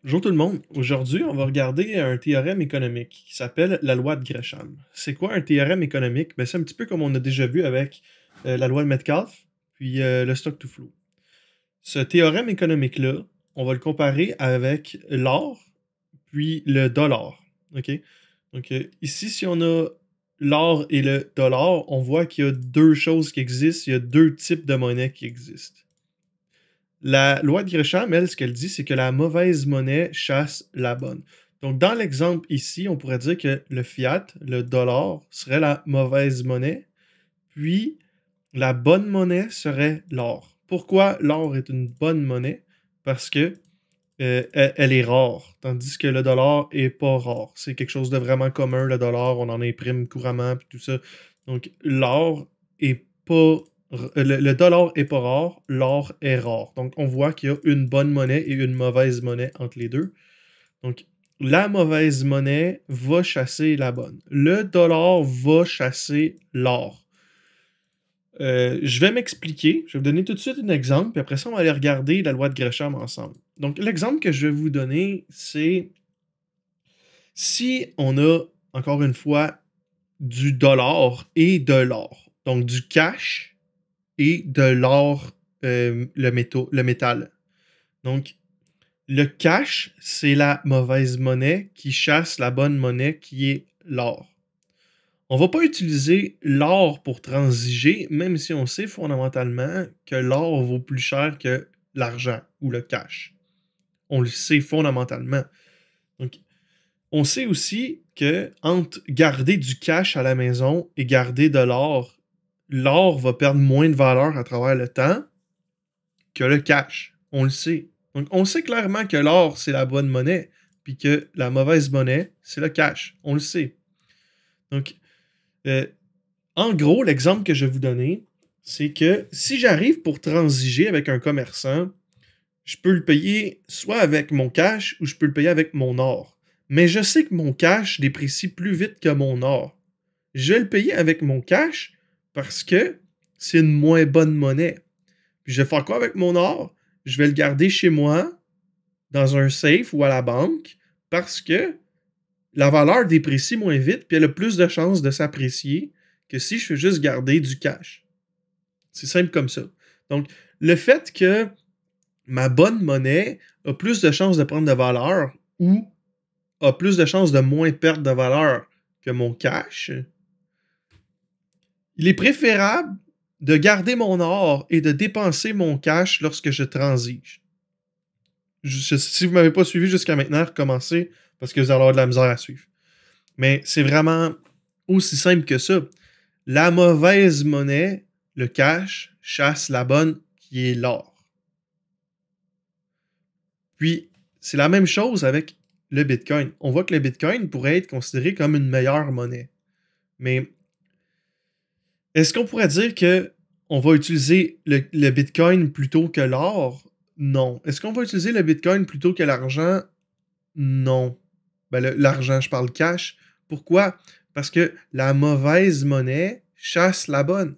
Bonjour tout le monde. Aujourd'hui, on va regarder un théorème économique qui s'appelle la loi de Gresham. C'est quoi un théorème économique? Ben, c'est un petit peu comme on a déjà vu avec la loi de Metcalfe, puis le stock to flow. Ce théorème économique-là, on va le comparer avec l'or, puis le dollar. OK? Donc ici, si on a l'or et le dollar, on voit qu'il y a deux choses qui existent, il y a deux types de monnaies qui existent. La loi de Gresham, elle, ce qu'elle dit, c'est que la mauvaise monnaie chasse la bonne. Donc, dans l'exemple ici, on pourrait dire que le fiat, le dollar, serait la mauvaise monnaie, puis la bonne monnaie serait l'or. Pourquoi l'or est une bonne monnaie? Parce que elle est rare, tandis que le dollar est pas rare. C'est quelque chose de vraiment commun, le dollar, on en imprime couramment, puis tout ça. Donc, l'or est pas le dollar est pas rare, l'or est rare. Donc, on voit qu'il y a une bonne monnaie et une mauvaise monnaie entre les deux. Donc, la mauvaise monnaie va chasser la bonne. Le dollar va chasser l'or. Je vais m'expliquer. Je vais vous donner tout de suite un exemple, puis après ça, on va aller regarder la loi de Gresham ensemble. Donc, l'exemple que je vais vous donner, c'est si on a, encore une fois, du dollar et de l'or. Donc, du cash et de l'or, le métal. Donc, le cash, c'est la mauvaise monnaie qui chasse la bonne monnaie qui est l'or. On va pas utiliser l'or pour transiger, même si on sait fondamentalement que l'or vaut plus cher que l'argent ou le cash. On le sait fondamentalement. Donc, on sait aussi que entre garder du cash à la maison et garder de l'or va perdre moins de valeur à travers le temps que le cash. On le sait. Donc, on sait clairement que l'or, c'est la bonne monnaie, puis que la mauvaise monnaie, c'est le cash. On le sait. Donc, euh, en gros, l'exemple que je vais vous donner, c'est que si j'arrive pour transiger avec un commerçant, je peux le payer soit avec mon cash ou je peux le payer avec mon or. Mais je sais que mon cash déprécie plus vite que mon or. Je vais le payer avec mon cash parce que c'est une moins bonne monnaie. Puis je vais faire quoi avec mon or? Je vais le garder chez moi, dans un safe ou à la banque, parce que la valeur déprécie moins vite, puis elle a plus de chances de s'apprécier que si je fais juste garder du cash. C'est simple comme ça. Donc, le fait que ma bonne monnaie a plus de chances de prendre de valeur ou a plus de chances de moins perdre de valeur que mon cash, il est préférable de garder mon or et de dépenser mon cash lorsque je transige. Si vous ne m'avez pas suivi jusqu'à maintenant, recommencez parce que vous allez avoir de la misère à suivre. Mais c'est vraiment aussi simple que ça. La mauvaise monnaie, le cash, chasse la bonne qui est l'or. Puis, c'est la même chose avec le Bitcoin. On voit que le Bitcoin pourrait être considéré comme une meilleure monnaie. Mais est-ce qu'on pourrait dire que on va utiliser le Bitcoin plutôt que l'or? Non. Est-ce qu'on va utiliser le Bitcoin plutôt que l'argent? Non. Ben, l'argent, je parle cash. Pourquoi? Parce que la mauvaise monnaie chasse la bonne.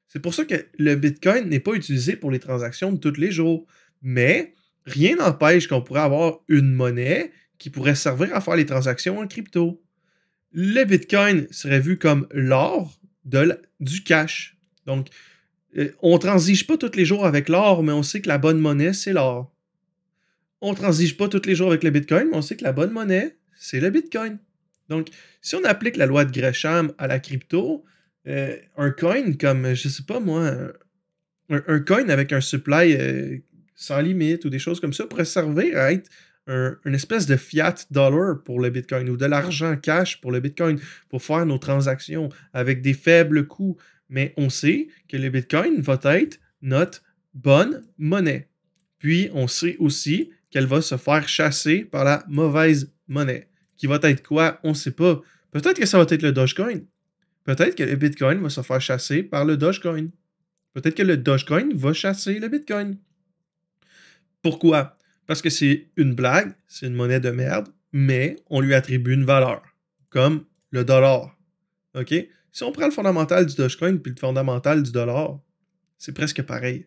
C'est pour ça que le Bitcoin n'est pas utilisé pour les transactions de tous les jours. Mais rien n'empêche qu'on pourrait avoir une monnaie qui pourrait servir à faire les transactions en crypto. Le Bitcoin serait vu comme l'or du cash. Donc, on transige pas tous les jours avec l'or, mais on sait que la bonne monnaie, c'est l'or. On transige pas tous les jours avec le Bitcoin, mais on sait que la bonne monnaie, c'est le Bitcoin. Donc, si on applique la loi de Gresham à la crypto, un coin comme, je sais pas moi, un coin avec un supply sans limite ou des choses comme ça pourrait servir à être une espèce de fiat dollar pour le Bitcoin ou de l'argent cash pour le Bitcoin pour faire nos transactions avec des faibles coûts. Mais on sait que le Bitcoin va être notre bonne monnaie. Puis, on sait aussi qu'elle va se faire chasser par la mauvaise monnaie. Qui va être quoi? On ne sait pas. Peut-être que ça va être le Dogecoin. Peut-être que le Bitcoin va se faire chasser par le Dogecoin. Peut-être que le Dogecoin va chasser le Bitcoin. Pourquoi? Parce que c'est une blague, c'est une monnaie de merde, mais on lui attribue une valeur, comme le dollar. OK? Si on prend le fondamental du Dogecoin puis le fondamental du dollar, c'est presque pareil.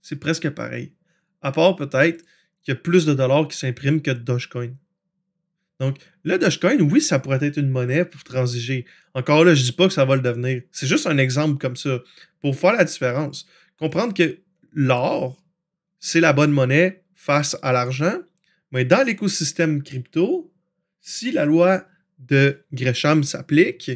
C'est presque pareil. À part peut-être qu'il y a plus de dollars qui s'impriment que de Dogecoin. Donc, le Dogecoin, oui, ça pourrait être une monnaie pour transiger. Encore là, je dis pas que ça va le devenir. C'est juste un exemple comme ça. Pour faire la différence. Comprendre que l'or, c'est la bonne monnaie face à l'argent. Mais dans l'écosystème crypto, si la loi de Gresham s'applique,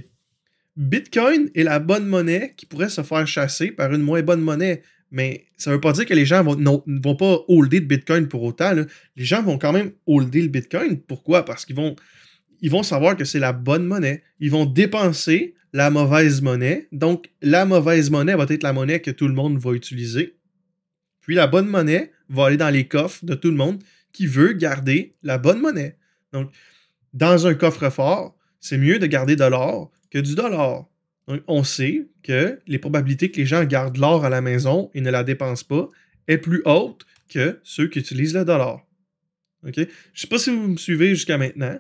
Bitcoin est la bonne monnaie qui pourrait se faire chasser par une moins bonne monnaie. Mais ça ne veut pas dire que les gens ne vont pas holder de Bitcoin pour autant. Là. Les gens vont quand même holder le Bitcoin. Pourquoi? Parce qu'ils vont savoir que c'est la bonne monnaie. Ils vont dépenser la mauvaise monnaie. Donc, la mauvaise monnaie va être la monnaie que tout le monde va utiliser. Puis, la bonne monnaie va aller dans les coffres de tout le monde qui veut garder la bonne monnaie. Donc, dans un coffre-fort, c'est mieux de garder de l'or que du dollar. Donc, on sait que les probabilités que les gens gardent l'or à la maison et ne la dépensent pas est plus haute que ceux qui utilisent le dollar. OK? Je ne sais pas si vous me suivez jusqu'à maintenant,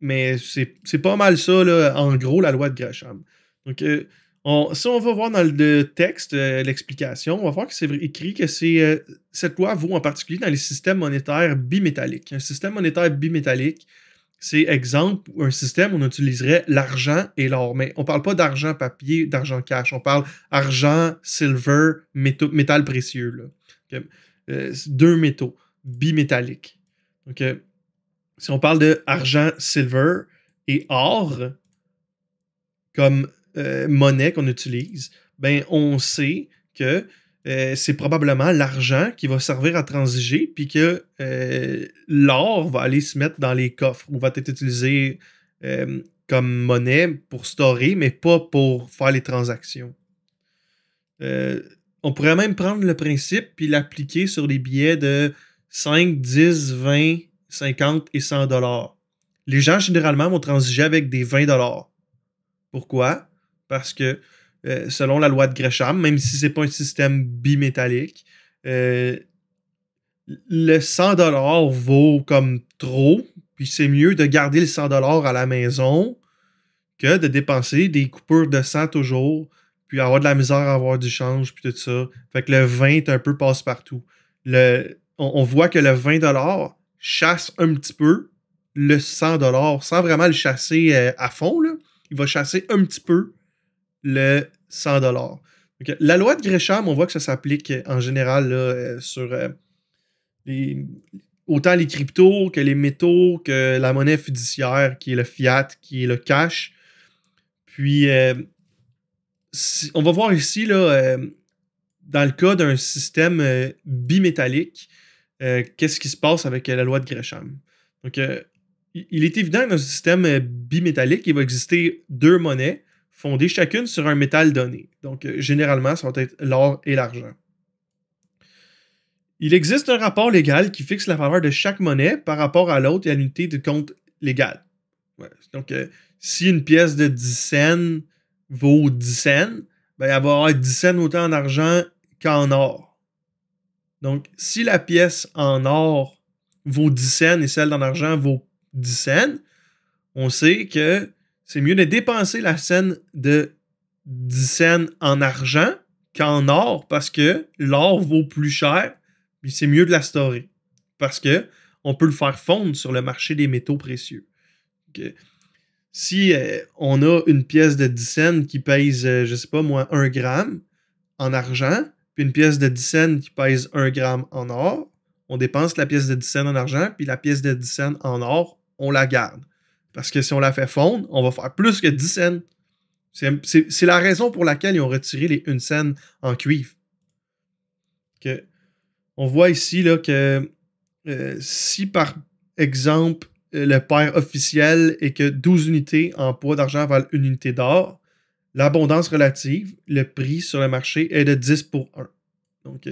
mais c'est pas mal ça, là, en gros, la loi de Gresham. Donc, si on va voir dans le texte, l'explication, on va voir que c'est écrit que cette loi vaut en particulier dans les systèmes monétaires bimétalliques. Un système monétaire bimétallique, c'est exemple un système où on utiliserait l'argent et l'or. Mais on ne parle pas d'argent papier, d'argent cash. On parle argent, silver, métal précieux. Là. Okay. Deux métaux bimétalliques. Donc, si on parle de argent, silver et or comme monnaie qu'on utilise, ben on sait que c'est probablement l'argent qui va servir à transiger, puis que l'or va aller se mettre dans les coffres ou va être utilisé comme monnaie pour storer, mais pas pour faire les transactions. On pourrait même prendre le principe puis l'appliquer sur les billets de 5, 10, 20, 50 et 100 dollars. Les gens, généralement, vont transiger avec des 20 dollars. Pourquoi? Parce que selon la loi de Gresham, même si c'est pas un système bimétallique, le 100$ vaut comme trop, puis c'est mieux de garder le 100$ à la maison que de dépenser des coupures de 100 toujours, puis avoir de la misère à avoir du change, puis tout ça. Fait que le 20 est un peu passe-partout. On voit que le 20$ chasse un petit peu le 100$ sans vraiment le chasser à fond, là. Il va chasser un petit peu le 100$. Donc, la loi de Gresham, on voit que ça s'applique en général là, sur autant les cryptos que les métaux, que la monnaie fiduciaire, qui est le fiat, qui est le cash. Puis, on va voir ici, là, dans le cas d'un système bimétallique, qu'est-ce qui se passe avec la loi de Gresham. Donc, il est évident que dans un système bimétallique, il va exister deux monnaies fondées chacune sur un métal donné. Donc, généralement, ça va être l'or et l'argent. Il existe un rapport légal qui fixe la valeur de chaque monnaie par rapport à l'autre et à l'unité de compte légale. Ouais. Donc, si une pièce de 10 cents vaut 10 cents, ben, elle va avoir 10 cents autant en argent qu'en or. Donc, si la pièce en or vaut 10 cents et celle en argent vaut 10 cents, on sait que c'est mieux de dépenser la scène de 10 cents en argent qu'en or parce que l'or vaut plus cher, puis c'est mieux de la storer. Parce que on peut le faire fondre sur le marché des métaux précieux. Okay. Si on a une pièce de 10 cents qui pèse, je sais pas moi, 1 gramme en argent, puis une pièce de 10 cents qui pèse 1 gramme en or, on dépense la pièce de 10 cents en argent, puis la pièce de 10 cents en or, on la garde. Parce que si on la fait fondre, on va faire plus que 10 cents. C'est la raison pour laquelle ils ont retiré les 1 cent en cuivre. Que, on voit ici là, que si par exemple le pair officiel est que 12 unités en poids d'argent valent 1 unité d'or, l'abondance relative, le prix sur le marché est de 10 pour 1. Donc,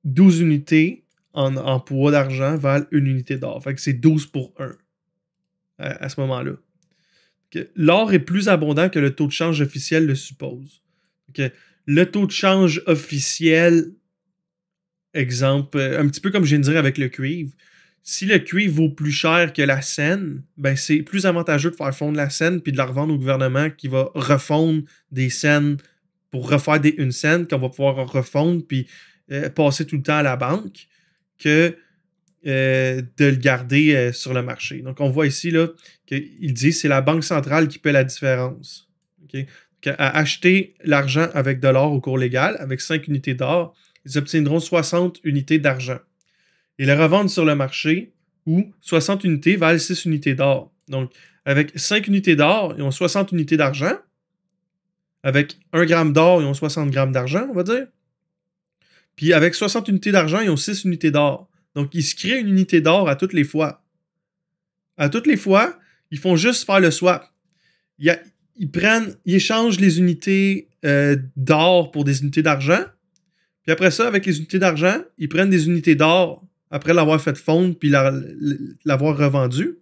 12 unités en poids d'argent valent 1 unité d'or. Fait que c'est 12 pour 1 à ce moment-là. L'or est plus abondant que le taux de change officiel le suppose. Le taux de change officiel, exemple, un petit peu comme je viens de dire avec le cuivre, si le cuivre vaut plus cher que la scène, ben c'est plus avantageux de faire fondre la scène puis de la revendre au gouvernement qui va refondre des scènes pour refaire des 1 cent qu'on va pouvoir refondre puis passer tout le temps à la banque que de le garder sur le marché. Donc, on voit ici là, qu'il dit que c'est la banque centrale qui paie la différence. Okay? À acheter l'argent avec de l'or au cours légal, avec 5 unités d'or, ils obtiendront 60 unités d'argent. Et le revendre sur le marché où 60 unités valent 6 unités d'or. Donc, avec 5 unités d'or, ils ont 60 unités d'argent. Avec 1 gramme d'or, ils ont 60 grammes d'argent, on va dire. Puis avec 60 unités d'argent, ils ont 6 unités d'or. Donc, ils se créent une unité d'or à toutes les fois. À toutes les fois, ils font juste faire le swap. Ils échangent les unités d'or pour des unités d'argent. Puis après ça, avec les unités d'argent, ils prennent des unités d'or après l'avoir fait fondre puis l'avoir revendu.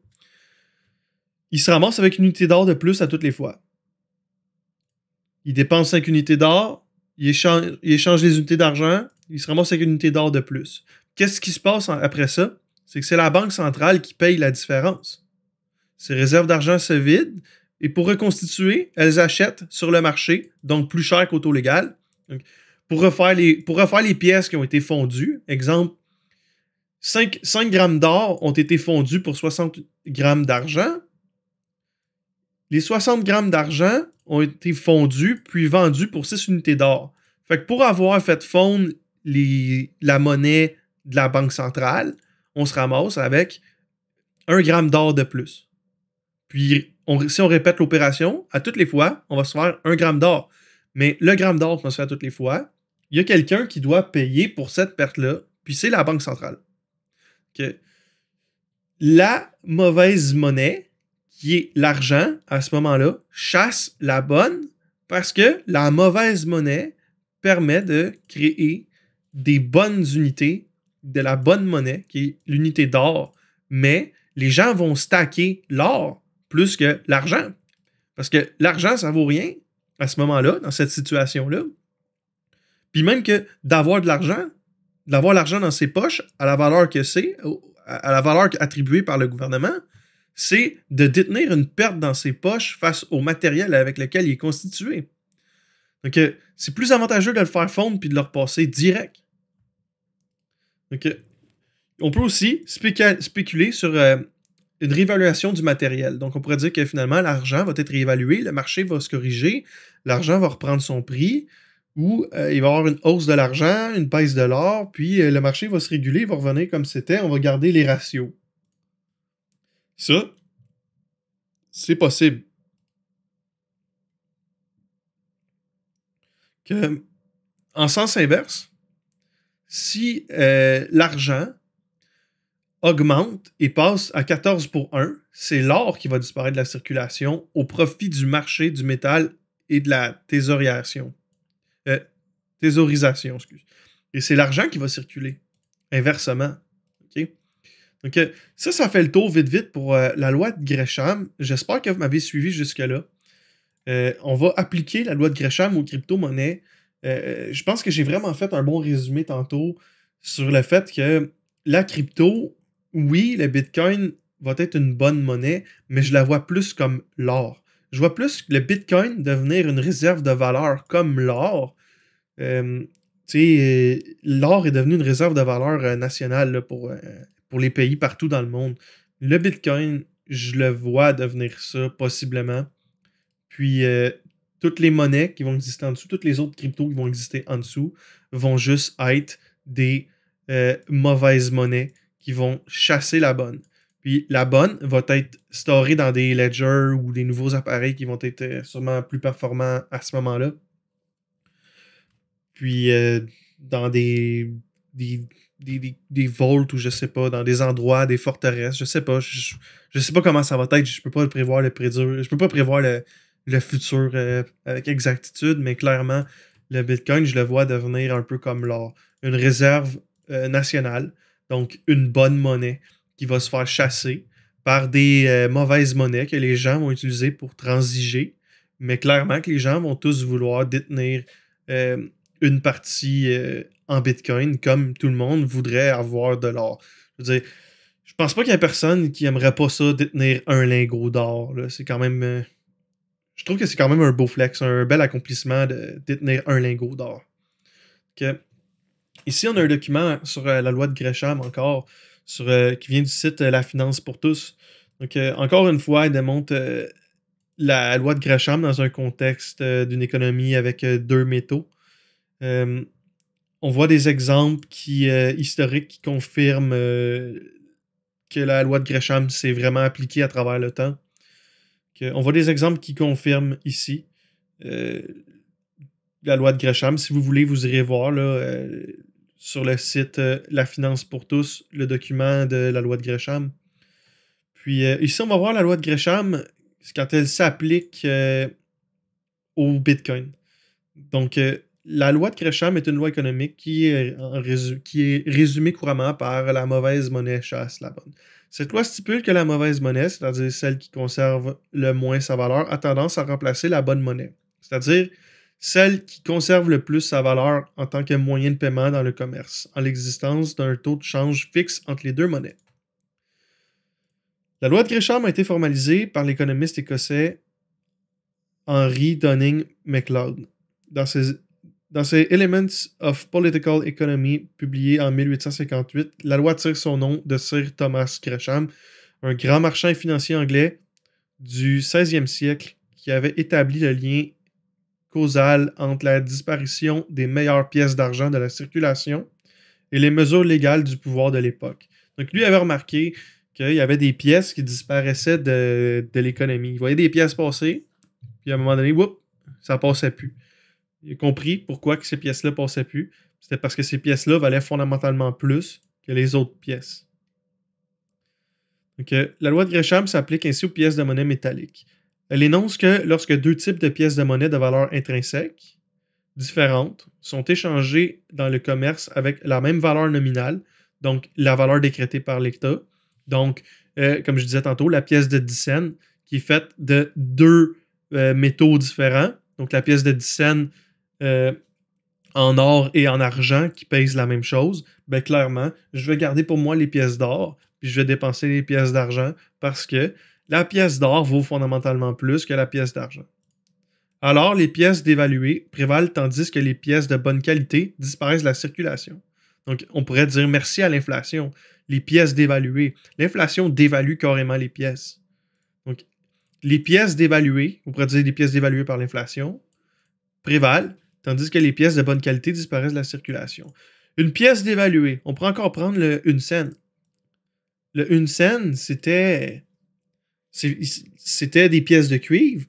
Ils se ramassent avec une unité d'or de plus à toutes les fois. Ils dépensent 5 unités d'or, ils échangent les unités d'argent, ils se ramassent avec une unité d'or de plus. Qu'est-ce qui se passe après ça? C'est que c'est la banque centrale qui paye la différence. Ces réserves d'argent se vident et pour reconstituer, elles achètent sur le marché, donc plus cher qu'au taux légal. Donc, pour refaire les pièces qui ont été fondues, exemple, 5 grammes d'or ont été fondus pour 60 grammes d'argent. Les 60 grammes d'argent ont été fondus puis vendus pour 6 unités d'or. Fait que pour avoir fait fondre la monnaie de la banque centrale, on se ramasse avec 1 gramme d'or de plus. Puis, si on répète l'opération, à toutes les fois, on va se faire 1 gramme d'or. Mais le gramme d'or qu'on se fait à toutes les fois, il y a quelqu'un qui doit payer pour cette perte-là, puis c'est la banque centrale. Okay. La mauvaise monnaie, qui est l'argent, à ce moment-là, chasse la bonne parce que la mauvaise monnaie permet de créer des bonnes unités, de la bonne monnaie, qui est l'unité d'or. Mais les gens vont stacker l'or plus que l'argent. Parce que l'argent, ça vaut rien à ce moment-là, dans cette situation-là. Puis même que d'avoir l'argent dans ses poches à la valeur que c'est, à la valeur attribuée par le gouvernement, c'est de détenir une perte dans ses poches face au matériel avec lequel il est constitué. Donc, c'est plus avantageux de le faire fondre puis de le repasser direct. Donc, on peut aussi spéculer sur une réévaluation du matériel. Donc, on pourrait dire que finalement, l'argent va être réévalué, le marché va se corriger, l'argent va reprendre son prix, ou il va y avoir une hausse de l'argent, une baisse de l'or, puis le marché va se réguler, il va revenir comme c'était, on va garder les ratios. Ça, c'est possible. En sens inverse, si l'argent augmente et passe à 14 pour 1, c'est l'or qui va disparaître de la circulation au profit du marché du métal et de la thésaurisation. Et c'est l'argent qui va circuler, inversement. Okay? Donc, ça fait le tour vite pour la loi de Gresham. J'espère que vous m'avez suivi jusque-là. On va appliquer la loi de Gresham aux crypto-monnaies. Je pense que j'ai vraiment fait un bon résumé tantôt sur le fait que la crypto, oui, le Bitcoin va être une bonne monnaie, mais je la vois plus comme l'or. Je vois plus le Bitcoin devenir une réserve de valeur comme l'or. L'or est devenu une réserve de valeur nationale là, pour les pays partout dans le monde. Le Bitcoin, je le vois devenir ça, possiblement. Puis, toutes les monnaies qui vont exister en dessous, toutes les autres cryptos qui vont exister en dessous, vont juste être des mauvaises monnaies qui vont chasser la bonne. Puis, la bonne va être storée dans des ledgers ou des nouveaux appareils qui vont être sûrement plus performants à ce moment-là. Puis, dans des vaults ou je sais pas, dans des endroits, des forteresses, je sais pas. Je sais pas comment ça va être. Je peux pas prévoir je peux pas prévoir le futur avec exactitude, mais clairement, le Bitcoin, je le vois devenir un peu comme l'or. Une réserve nationale, donc une bonne monnaie qui va se faire chasser par des mauvaises monnaies que les gens vont utiliser pour transiger, mais clairement que les gens vont tous vouloir détenir une partie en Bitcoin, comme tout le monde voudrait avoir de l'or. Je veux dire, je pense pas qu'il y ait personne qui aimerait pas ça, détenir un lingot d'or. Là. C'est quand même... Je trouve que c'est quand même un beau flex, un bel accomplissement de détenir un lingot d'or. Que, ici, on a un document sur la loi de Gresham encore, qui vient du site La Finance pour tous. Donc, encore une fois, elle démontre la loi de Gresham dans un contexte d'une économie avec deux métaux. On voit des exemples historiques qui confirment que la loi de Gresham s'est vraiment appliquée à travers le temps. On voit des exemples qui confirment ici la loi de Gresham. Si vous voulez, vous irez voir là, sur le site La Finance pour tous, le document de la loi de Gresham. Puis ici, on va voir la loi de Gresham quand elle s'applique au Bitcoin. Donc, la loi de Gresham est une loi économique qui est résumée couramment par la mauvaise monnaie chasse la bonne. Cette loi stipule que la mauvaise monnaie, c'est-à-dire celle qui conserve le moins sa valeur, a tendance à remplacer la bonne monnaie, c'est-à-dire celle qui conserve le plus sa valeur en tant que moyen de paiement dans le commerce, en l'existence d'un taux de change fixe entre les deux monnaies. La loi de Gresham a été formalisée par l'économiste écossais Henry Dunning MacLeod dans ses Elements of Political Economy, publié en 1858, la loi tire son nom de Sir Thomas Gresham, un grand marchand et financier anglais du 16e siècle qui avait établi le lien causal entre la disparition des meilleures pièces d'argent de la circulation et les mesures légales du pouvoir de l'époque. Donc lui avait remarqué qu'il y avait des pièces qui disparaissaient de l'économie. Il voyait des pièces passer, puis à un moment donné, whoop, ça passait plus. Il a compris pourquoi que ces pièces-là passaient plus. C'était parce que ces pièces-là valaient fondamentalement plus que les autres pièces. Donc, la loi de Gresham s'applique ainsi aux pièces de monnaie métalliques. Elle énonce que lorsque deux types de pièces de monnaie de valeur intrinsèque différentes sont échangées dans le commerce avec la même valeur nominale, donc la valeur décrétée par l'État, donc, comme je disais tantôt, la pièce de 10 cents qui est faite de deux métaux différents, donc la pièce de 10 cents en or et en argent qui pèsent la même chose, ben clairement, je vais garder pour moi les pièces d'or, puis je vais dépenser les pièces d'argent parce que la pièce d'or vaut fondamentalement plus que la pièce d'argent. Alors, les pièces dévaluées prévalent tandis que les pièces de bonne qualité disparaissent de la circulation. Donc, on pourrait dire merci à l'inflation. Les pièces dévaluées. L'inflation dévalue carrément les pièces. Donc, les pièces dévaluées, on pourrait dire les pièces dévaluées par l'inflation, prévalent, tandis que les pièces de bonne qualité disparaissent de la circulation. Une pièce dévaluée, on pourrait encore prendre le 1 cent. Le 1 cent, c'était des pièces de cuivre,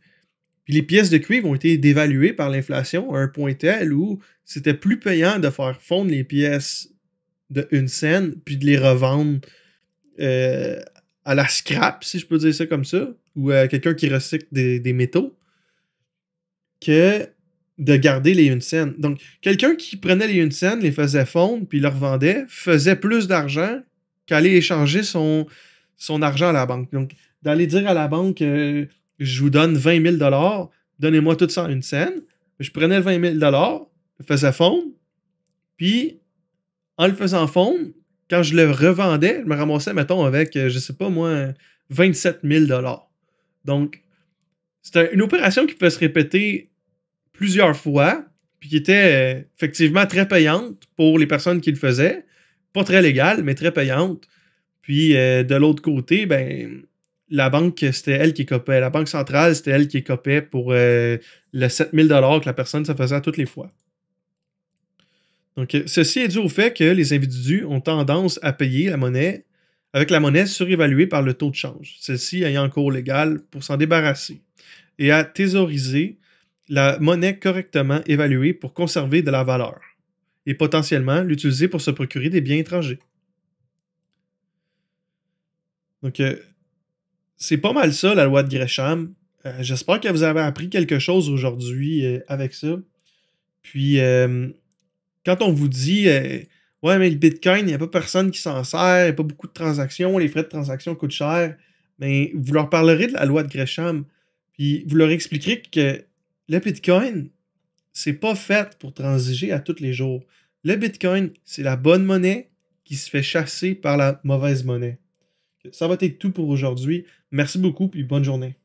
puis les pièces de cuivre ont été dévaluées par l'inflation à un point tel où c'était plus payant de faire fondre les pièces de 1 cent, puis de les revendre à la scrap, si je peux dire ça comme ça, ou à quelqu'un qui recycle des métaux, que de garder les 1 cent. Donc, quelqu'un qui prenait les 1 cent, les faisait fondre, puis les revendait, faisait plus d'argent qu'aller échanger son argent à la banque. Donc, d'aller dire à la banque, je vous donne 20 000 $, donnez-moi tout ça en 1 cent. Je prenais le 20 000 $, le faisais fondre, puis en le faisant fondre, quand je le revendais, je me ramassais, mettons, avec, je sais pas moi, 27 000 $. Donc, c'était une opération qui peut se répéter plusieurs fois, puis qui était effectivement très payante pour les personnes qui le faisaient. Pas très légale, mais très payante. Puis, de l'autre côté, ben, la banque, c'était elle qui écopait. La banque centrale, c'était elle qui écopait pour le 7 000 $ que la personne se faisait à toutes les fois. Donc, ceci est dû au fait que les individus ont tendance à payer la monnaie avec la monnaie surévaluée par le taux de change, celle-ci ayant un cours légal pour s'en débarrasser, et à thésauriser la monnaie correctement évaluée pour conserver de la valeur, et potentiellement l'utiliser pour se procurer des biens étrangers. Donc, c'est pas mal ça, la loi de Gresham. J'espère que vous avez appris quelque chose aujourd'hui avec ça. Puis, quand on vous dit ouais, mais le Bitcoin, il n'y a pas personne qui s'en sert, il n'y a pas beaucoup de transactions, les frais de transaction coûtent cher, mais vous leur parlerez de la loi de Gresham, puis vous leur expliquerez que le Bitcoin, c'est pas fait pour transiger à tous les jours. Le Bitcoin, c'est la bonne monnaie qui se fait chasser par la mauvaise monnaie. Ça va être tout pour aujourd'hui. Merci beaucoup, puis bonne journée.